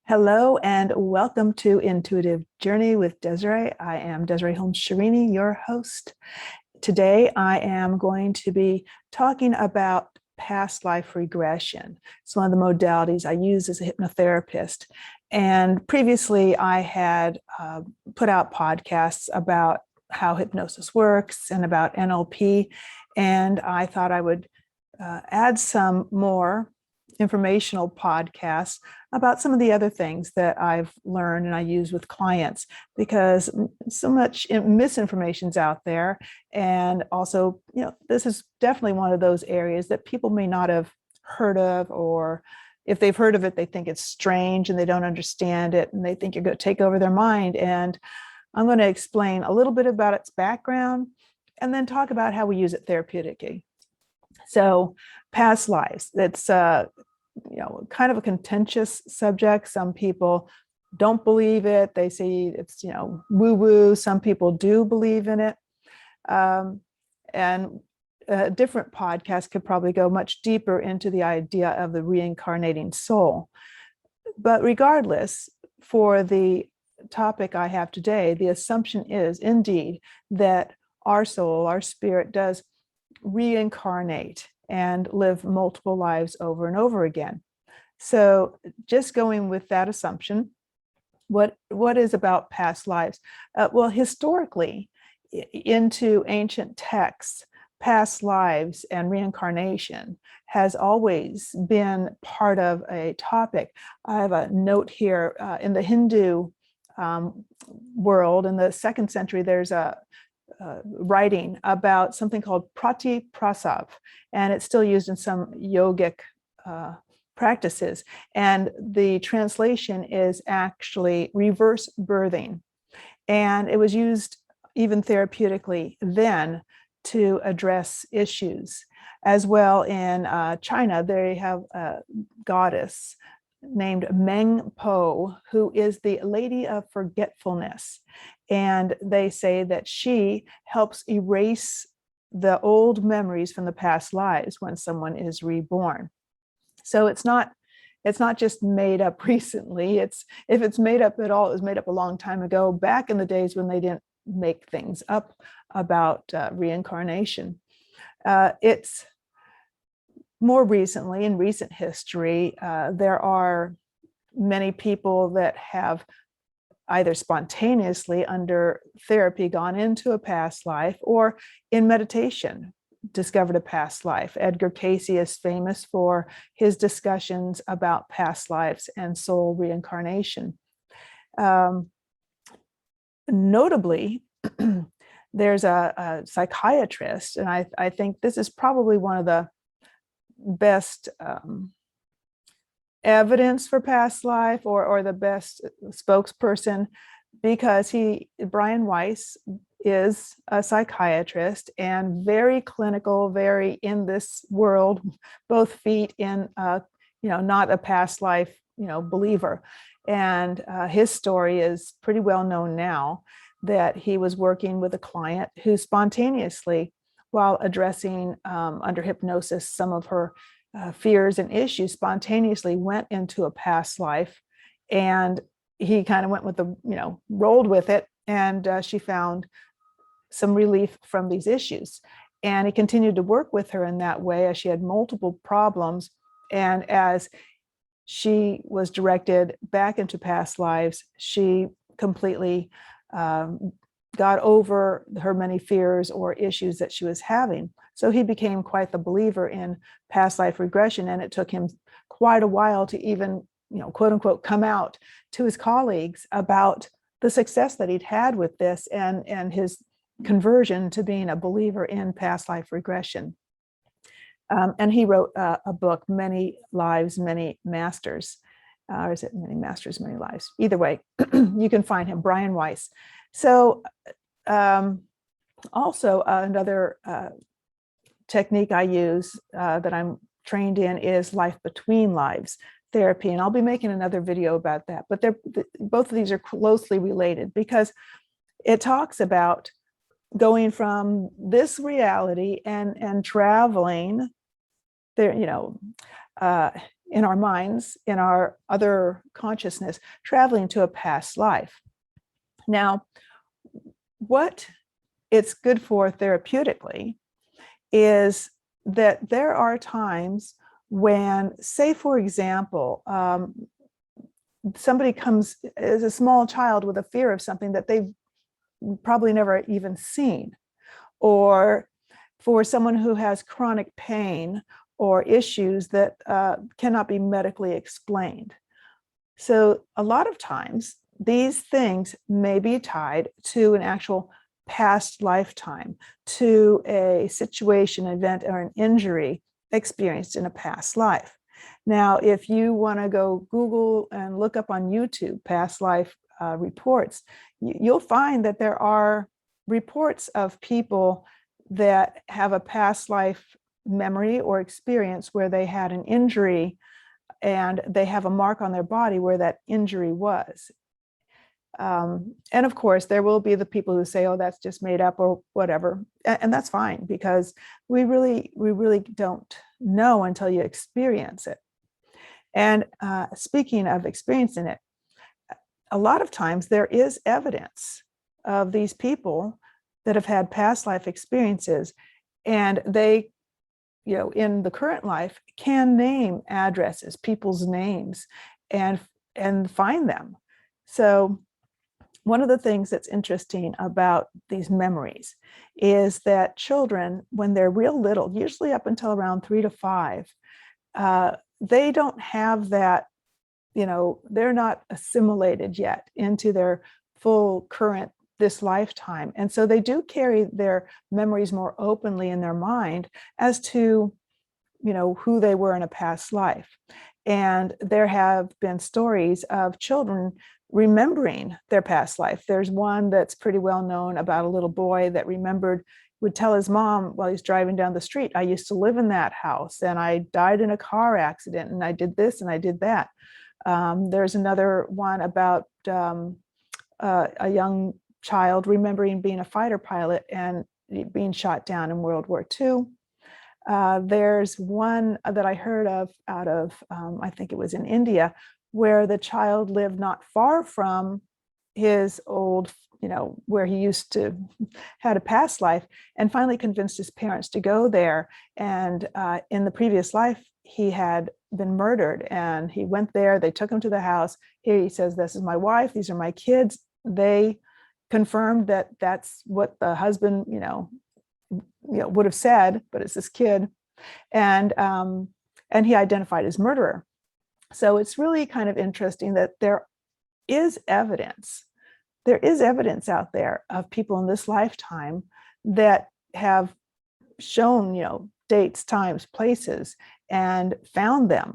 Hello and welcome to Intuitive Journey with Desiree. I am Desiree Holmes Scherini, your host. Today I am going to be talking about past life regression. It's one of the modalities I use as a hypnotherapist. And previously I had put out podcasts about how hypnosis works and about NLP. And I thought I would add some more informational podcasts about some of the other things that I've learned and I use with clients, because so much misinformation's out there. And also, this is definitely one of those areas that people may not have heard of, or if they've heard of it, they think it's strange and they don't understand it and they think you're going to take over their mind. And I'm going to explain a little bit about its background and then talk about how we use it therapeutically. So past lives, that's kind of a contentious subject. Some people don't believe it. They say it's woo-woo. Some people do believe in it. And a different podcast could probably go much deeper into the idea of the reincarnating soul. But regardless, for the topic I have today, the assumption is indeed that our soul, our spirit, does reincarnate and live multiple lives over and over again. So just going with that assumption, what is about past lives? Well, historically, into ancient texts, past lives and reincarnation has always been part of a topic. I have a note here in the Hindu world. In the 2nd century, there's a writing about something called prati prasav, and it's still used in some yogic practices. And the translation is actually reverse birthing. And it was used even therapeutically then to address issues. As well, in China, they have a goddess named Meng Po, who is the Lady of Forgetfulness. And they say that she helps erase the old memories from the past lives when someone is reborn. So it's not just made up recently. If it's made up at all, it was made up a long time ago, back in the days when they didn't make things up about reincarnation. It's more recently, in recent history, there are many people that have either spontaneously under therapy gone into a past life, or in meditation discovered a past life. Edgar Cayce is famous for his discussions about past lives and soul reincarnation. Notably, there's a psychiatrist, and I think this is probably one of the best evidence for past life, or the best spokesperson, because Brian Weiss is a psychiatrist and very clinical, very in this world, both feet in, not a past life, believer. And his story is pretty well known now, that he was working with a client who spontaneously, while addressing under hypnosis some of her fears and issues, spontaneously went into a past life. And he kind of went with rolled with it. And she found some relief from these issues. And he continued to work with her in that way, as she had multiple problems. And as she was directed back into past lives, she completely got over her many fears or issues that she was having. So he became quite the believer in past life regression, and it took him quite a while to even, quote unquote, come out to his colleagues about the success that he'd had with this, and his conversion to being a believer in past life regression. And he wrote a book, Many Lives, Many Masters. Or is it Many Masters, Many Lives? Either way, you can find him, Brian Weiss. So also another technique I use that I'm trained in is life between lives therapy. And I'll be making another video about that. But both of these are closely related, because it talks about going from this reality and traveling there, in our minds, in our other consciousness, traveling to a past life. Now, what it's good for therapeutically is that there are times when, say, for example, somebody comes as a small child with a fear of something that they've probably never even seen, or for someone who has chronic pain or issues that cannot be medically explained. So a lot of times, these things may be tied to an actual past lifetime, to a situation, event, or an injury experienced in a past life. Now, if you want to go Google and look up on YouTube past life reports, you'll find that there are reports of people that have a past life memory or experience where they had an injury and they have a mark on their body where that injury was. And of course, there will be the people who say, oh, that's just made up or whatever. And that's fine, because we really don't know until you experience it. And speaking of experiencing it, a lot of times there is evidence of these people that have had past life experiences, and they, in the current life, can name addresses, people's names, and find them. So one of the things that's interesting about these memories is that children, when they're real little, usually up until around 3 to 5, they don't have that, they're not assimilated yet into their full current this lifetime. And so they do carry their memories more openly in their mind as to, who they were in a past life. And there have been stories of children remembering their past life. There's one that's pretty well known about a little boy that would tell his mom while he's driving down the street, I used to live in that house and I died in a car accident and I did this and I did that. There's another one about a young child remembering being a fighter pilot and being shot down in World War II. There's one that I heard of out of, I think it was in India, where the child lived not far from his old, where he used to had a past life, and finally convinced his parents to go there. And in the previous life, he had been murdered, and he went there. They took him to the house. Here he says, this is my wife, these are my kids. They confirmed that that's what the husband, would have said, but it's this kid. And he identified as murderer. So it's really kind of interesting that there is evidence out there of people in this lifetime that have shown, dates, times, places, and found them.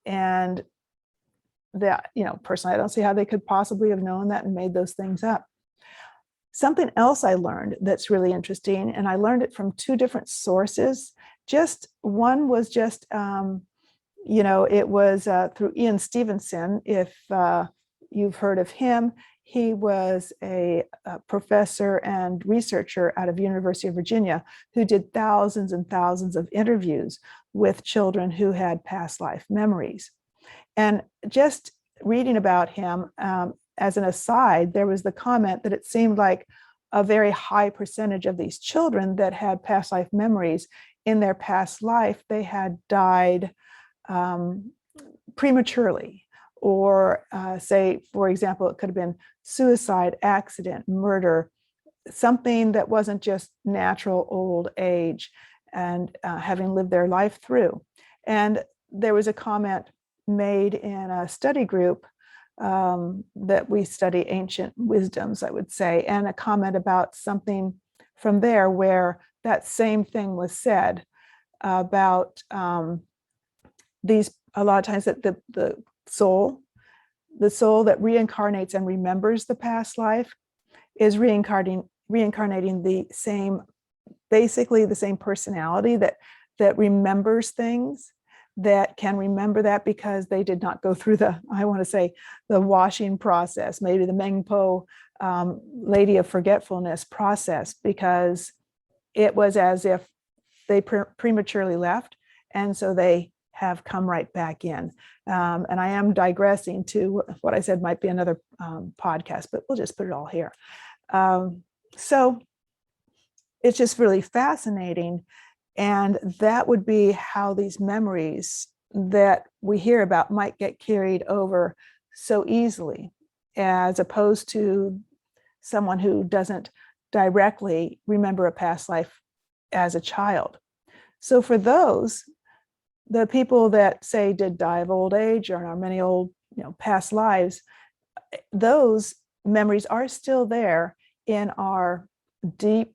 And that, personally, I don't see how they could possibly have known that and made those things up. Something else I learned that's really interesting, and I learned it from 2 different sources. One was it was through Ian Stevenson. If you've heard of him, he was a professor and researcher out of University of Virginia who did thousands and thousands of interviews with children who had past life memories. And just reading about him, as an aside, there was the comment that it seemed like a very high percentage of these children that had past life memories, in their past life, they had died prematurely, or say, for example, it could have been suicide, accident, murder, something that wasn't just natural old age, and having lived their life through. And there was a comment made in a study group that we study ancient wisdoms, I would say, and a comment about something from there where that same thing was said about these, a lot of times, that the soul that reincarnates and remembers the past life is reincarnating the same, basically the same personality that remembers things, that can remember that because they did not go through the, I want to say, the washing process, maybe the Mengpo Lady of Forgetfulness process, because it was as if they prematurely left, and so they have come right back in. And I am digressing to what I said might be another podcast, but we'll just put it all here. So it's just really fascinating. And that would be how these memories that we hear about might get carried over so easily, as opposed to someone who doesn't directly remember a past life as a child. So for those, the people that say did die of old age or are many old, past lives, those memories are still there in our deep,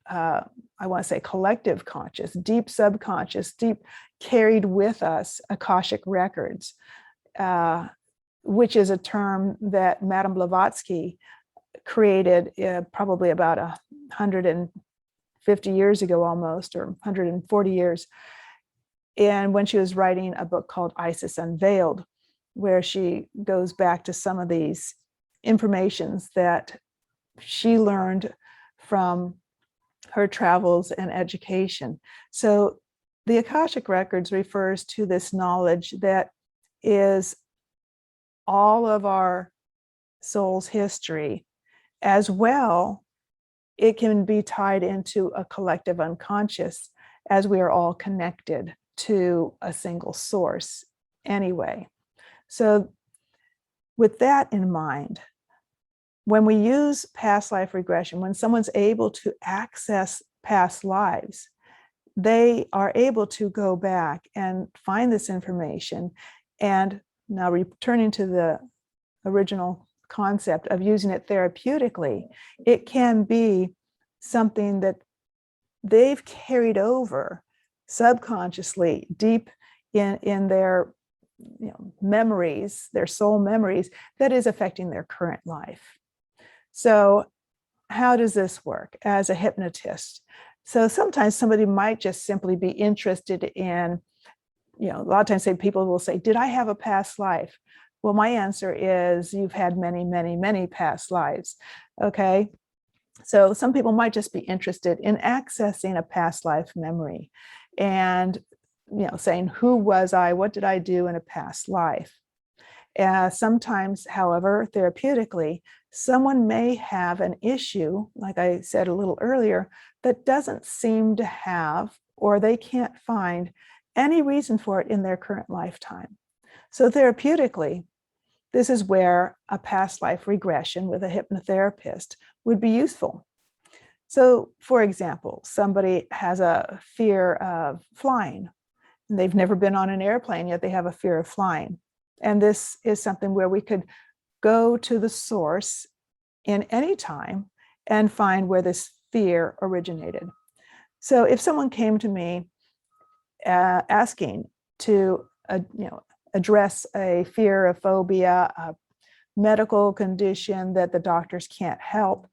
I want to say collective conscious, deep subconscious, deep carried with us Akashic records, which is a term that Madame Blavatsky created probably about 150 years ago almost, or 140 years. And when she was writing a book called Isis Unveiled, where she goes back to some of these informations that she learned from her travels and education. So the Akashic Records refers to this knowledge that is all of our soul's history, as well. It can be tied into a collective unconscious, as we are all connected to a single source anyway. So with that in mind, when we use past life regression, when someone's able to access past lives, they are able to go back and find this information. And now returning to the original concept of using it therapeutically, it can be something that they've carried over subconsciously deep in their memories, their soul memories, that is affecting their current life. So how does this work as a hypnotist? So sometimes somebody might just simply be interested in, a lot of times people will say, did I have a past life? Well, my answer is you've had many, many, many past lives. Okay. So some people might just be interested in accessing a past life memory and, saying, who was I? What did I do in a past life? Sometimes, however, therapeutically, someone may have an issue, like I said a little earlier, that doesn't seem to have, or they can't find any reason for it in their current lifetime. So therapeutically, this is where a past life regression with a hypnotherapist would be useful. So, for example, somebody has a fear of flying, and they've never been on an airplane, yet they have a fear of flying. And this is something where we could go to the source in any time and find where this fear originated. So if someone came to me asking to address a fear, a phobia, a medical condition that the doctors can't help,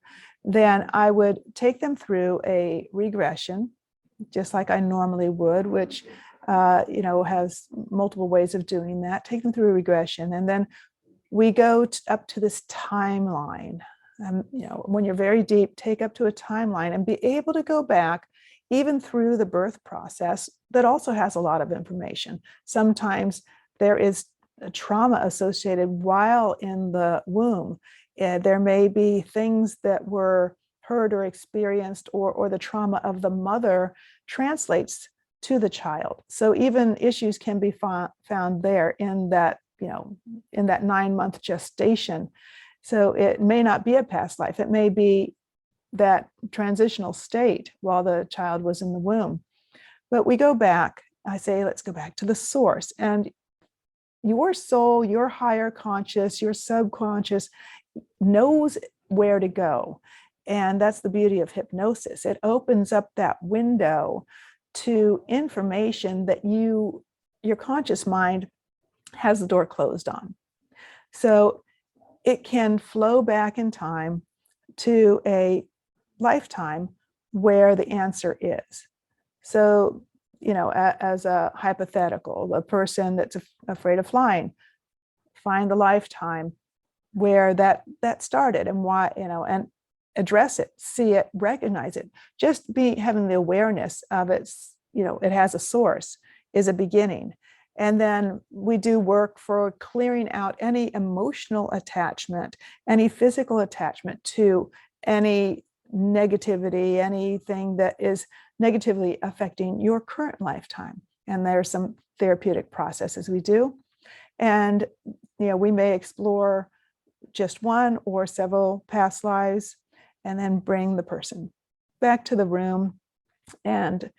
then I would take them through a regression, just like I normally would, which has multiple ways of doing that. Take them through a regression, and then we go up to this timeline. When you're very deep, take up to a timeline and be able to go back even through the birth process that also has a lot of information. Sometimes there is a trauma associated while in the womb. There may be things that were heard or experienced, or the trauma of the mother translates to the child. So even issues can be found there in that, in that 9-month gestation. So it may not be a past life. It may be that transitional state while the child was in the womb. But we go back, I say, let's go back to the source. And your soul, your higher conscious, your subconscious knows where to go. And that's the beauty of hypnosis. It opens up that window to information that your conscious mind has the door closed on. So it can flow back in time to a lifetime where the answer is. So, as a hypothetical, the person that's afraid of flying, find the lifetime where that started and why, and address it, see it, recognize it. Just having the awareness of it has a source is a beginning. And then we do work for clearing out any emotional attachment, any physical attachment to any negativity, anything that is negatively affecting your current lifetime. And there are some therapeutic processes we do. And we may explore just one or several past lives and then bring the person back to the room. And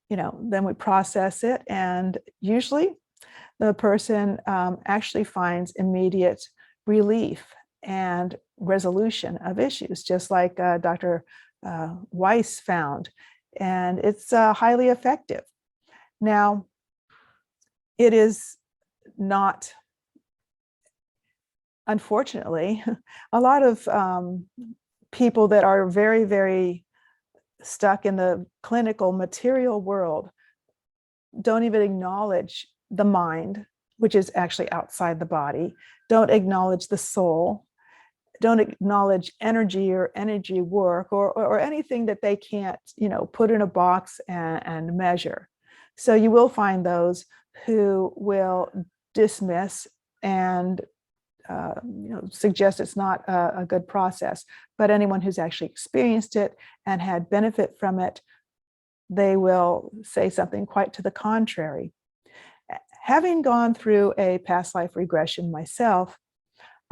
then we process it. And usually the person actually finds immediate relief and resolution of issues, just like Dr. Weiss found. And it's highly effective. Now, it is not, unfortunately, a lot of people that are very, very stuck in the clinical material world don't even acknowledge the mind, which is actually outside the body, don't acknowledge the soul, don't acknowledge energy or energy work or anything that they can't, put in a box and measure. So you will find those who will dismiss and suggest it's not a good process. But anyone who's actually experienced it and had benefit from it, they will say something quite to the contrary. Having gone through a past life regression myself,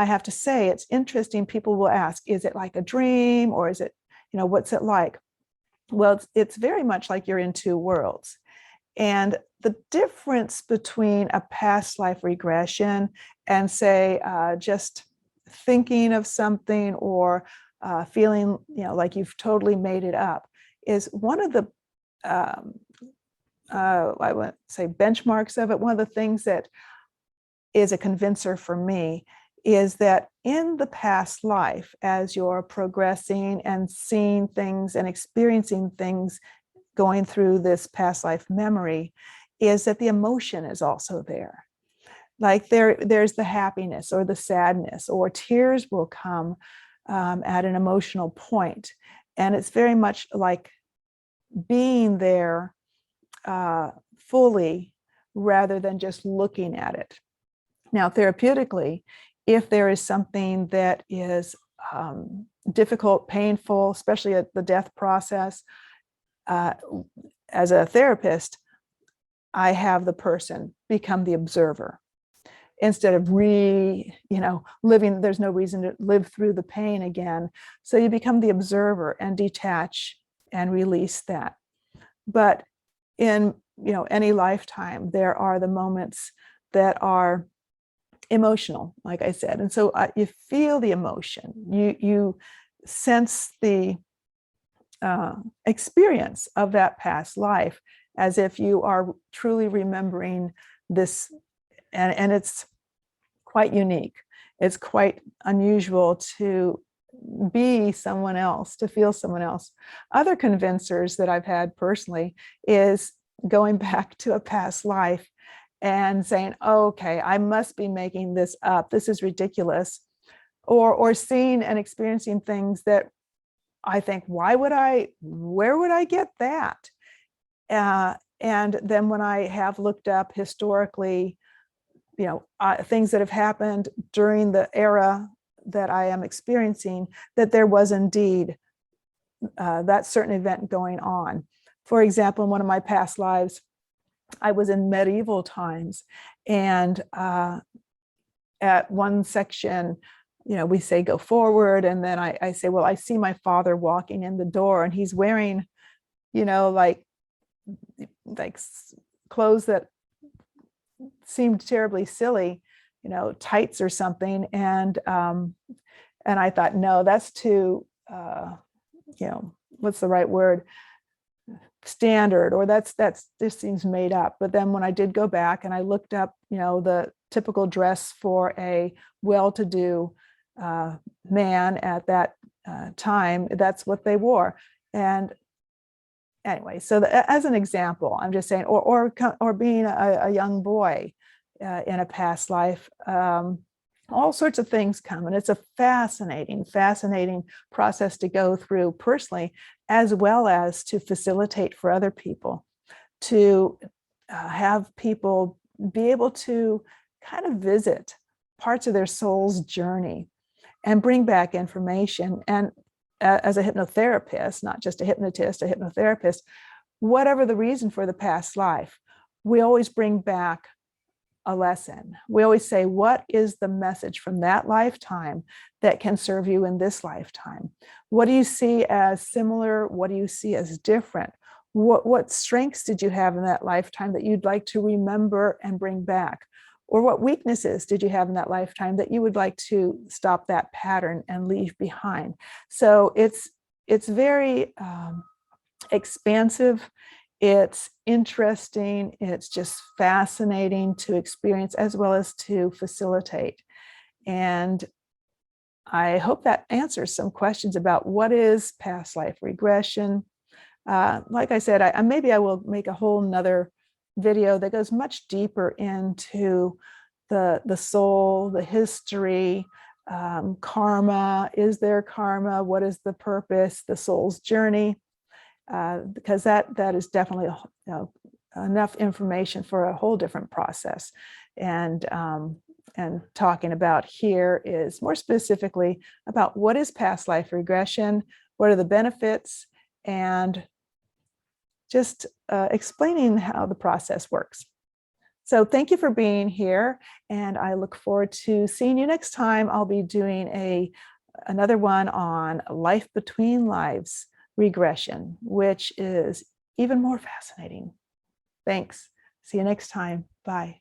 I have to say it's interesting. People will ask, is it like a dream, or is it, what's it like? Well, it's very much like you're in two worlds. And the difference between a past life regression and, say, just thinking of something or feeling, like you've totally made it up, is one of the, I wouldn't say benchmarks of it. One of the things that is a convincer for me is that in the past life, as you're progressing and seeing things and experiencing things, going through this past life memory, is that the emotion is also there. Like there's the happiness or the sadness, or tears will come at an emotional point. And it's very much like being there fully rather than just looking at it. Now, therapeutically, if there is something that is difficult, painful, especially at the death process, as a therapist, I have the person become the observer instead of living. There's no reason to live through the pain again. So you become the observer and detach and release that. But in any lifetime, there are the moments that are emotional, like I said. And so you feel the emotion, you sense the experience of that past life as if you are truly remembering this. And it's quite unique. It's quite unusual to be someone else, to feel someone else. Other convincers that I've had personally is going back to a past life and saying, okay, I must be making this up. This is ridiculous. Or seeing and experiencing things that I think, where would I get that? And then when I have looked up historically, things that have happened during the era that I am experiencing, that there was indeed that certain event going on. For example, in one of my past lives, I was in medieval times, and at one section, we say go forward, and then I say, well, I see my father walking in the door, and he's wearing, like clothes that seemed terribly silly, tights or something, and I thought, no, that's too, what's the right word? Standard, or that's this seems made up. But then when I did go back and I looked up, the typical dress for a well-to-do man at that time, that's what they wore. And anyway, so as an example, I'm just saying, or being a young boy in a past life, all sorts of things come, and it's a fascinating process to go through personally, as well as to facilitate for other people, to have people be able to kind of visit parts of their soul's journey and bring back information. And as a hypnotherapist, not just a hypnotist, a hypnotherapist, whatever the reason for the past life, we always bring back a lesson. We always say, what is the message from that lifetime that can serve you in this lifetime? What do you see as similar? What do you see as different? What strengths did you have in that lifetime that you'd like to remember and bring back? Or what weaknesses did you have in that lifetime that you would like to stop that pattern and leave behind? So it's very expansive. It's interesting. It's just fascinating to experience as well as to facilitate. And I hope that answers some questions about what is past life regression. Like I said, maybe I will make a whole nother video that goes much deeper into the soul, the history, karma. Is there karma? What is the purpose? The soul's journey. Because that is definitely enough information for a whole different process. And talking about here is more specifically about what is past life regression, what are the benefits, and just explaining how the process works. So thank you for being here, and I look forward to seeing you next time. I'll be doing another one on life between lives regression, which is even more fascinating. Thanks. See you next time. Bye.